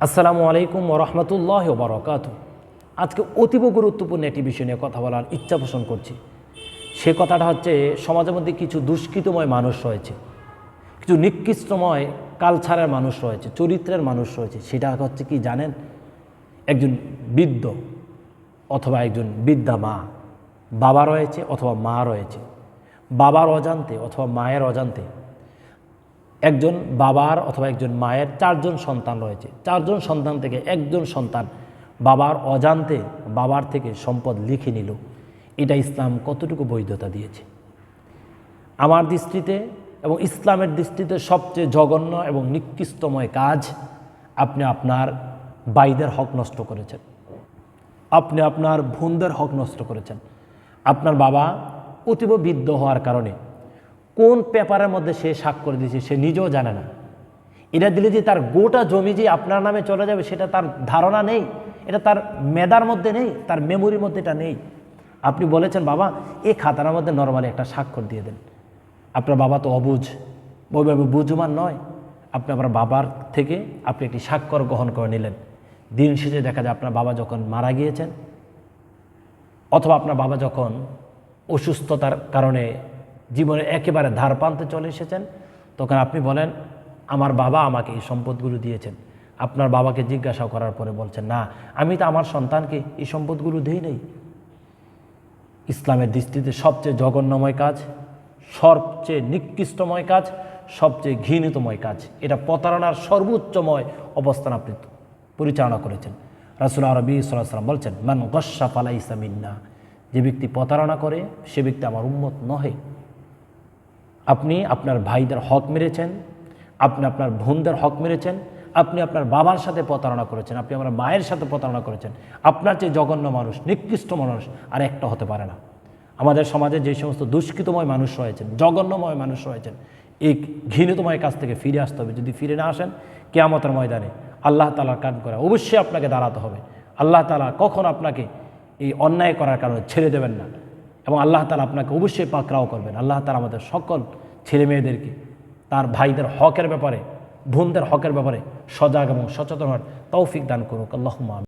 আসসালামু আলাইকুম ওয়া রাহমাতুল্লাহি ওয়া বারাকাতুহু। আজকে অতীব গুরুত্বপূর্ণ একটি বিষয় নিয়ে কথা বলার ইচ্ছা পোষণ করছি। সে কথাটা হচ্ছে, সমাজের মধ্যে কিছু দুষ্কৃতময় মানুষ রয়েছে, কিছু নিকৃষ্টময় কালচারের মানুষ রয়েছে, চরিত্রের মানুষ রয়েছে। সেটা হচ্ছে কি জানেন? একজন বৃদ্ধ অথবা একজন বৃদ্ধা মা, বাবা রয়েছে অথবা মা রয়েছে। বাবার অজান্তে অথবা মায়ের অজান্তে একজন বাবার অথবা একজন মায়ের চারজন সন্তান রয়েছে। চারজন সন্তান থেকে একজন সন্তান বাবার অজান্তে বাবার থেকে সম্পদ লিখে নিল। এটা ইসলাম কতটুকু বৈধতা দিয়েছে? আমার দৃষ্টিতে এবং ইসলামের দৃষ্টিতে সবচেয়ে জঘন্য এবং নিকৃষ্টময় কাজ। আপনি আপনার ভাইদের হক নষ্ট করেছেন, আপনি আপনার বোনদের হক নষ্ট করেছেন। আপনার বাবা অতীব বৃদ্ধ হওয়ার কারণে কোন পেপারের মধ্যে সে স্বাক্ষর দিয়েছে সে নিজেও জানে না। এটা দিলে যে তার গোটা জমি যে আপনার নামে চলে যাবে সেটা তার ধারণা নেই, এটা তার মেধার মধ্যে নেই, তার মেমোরির মধ্যে এটা নেই। আপনি বলেছেন বাবা এই খাতার মধ্যে নর্মালি একটা স্বাক্ষর দিয়ে দেন। আপনার বাবা তো অবুঝ, ওইভাবে বুঝমান নয়। আপনি আপনার বাবার থেকে আপনি একটি স্বাক্ষর গ্রহণ করে নিলেন। দিন শেষে দেখা যায় আপনার বাবা যখন মারা গিয়েছেন অথবা আপনার বাবা যখন অসুস্থতার কারণে জীবনে একেবারে ধার প্রান্তে চলে এসেছেন, তখন আপনি বলেন আমার বাবা আমাকে এই সম্পদগুলো দিয়েছেন। আপনার বাবাকে জিজ্ঞাসা করার পরে বলছেন না, আমি তো আমার সন্তানকে এই সম্পদগুলো দিই নাই। ইসলামের দৃষ্টিতে সবচেয়ে জঘন্যময় কাজ, সবচেয়ে নিকৃষ্টময় কাজ, সবচেয়ে ঘৃণিতময় কাজ। এটা প্রতারণার সর্বোচ্চময় অবস্থান আপনি পরিচালনা করেছেন। রাসূল আরবি সাল্লাল্লাহু আলাইহি ওয়াসাল্লাম বলছেন, মান গাশশা ফালাইসা মিন্না। যে ব্যক্তি প্রতারণা করে সে ব্যক্তি আমার উম্মত নহে। আপনি আপনার ভাইদের হক মেরেছেন, আপনি আপনার বোনদের হক মেরেছেন, আপনি আপনার বাবার সাথে প্রতারণা করেছেন, আপনি আমার মায়ের সাথে প্রতারণা করেছেন। আপনার যে জঘন্য মানুষ, নিকৃষ্ট মানুষ আর একটা হতে পারে না। আমাদের সমাজে যে সমস্ত দুষ্কৃতময় মানুষ রয়েছেন, জঘন্যময় মানুষ রয়েছেন, এই ঘৃণিতময় কাজ থেকে ফিরে আসতে হবে। যদি ফিরে না আসেন, কিয়ামতের ময়দানে আল্লাহ তাআলার কান করে অবশ্যই আপনাকে দাঁড়াতে হবে। আল্লাহ তাআলা কখন আপনাকে এই অন্যায় করার কারণে ছেড়ে দেবেন না, এবং আল্লাহ তাআলা আপনাকে অবশ্যই পাকড়াও করবেন। আল্লাহ তাআলা আমাদের সকল ছেলে মেয়েদেরকে তার ভাইদের হকের ব্যাপারে, বোনদের হকের ব্যাপারে সজাগ এবং সচেতন হওয়ার তৌফিক দান করুক। আল্লাহুম্মা আমিন।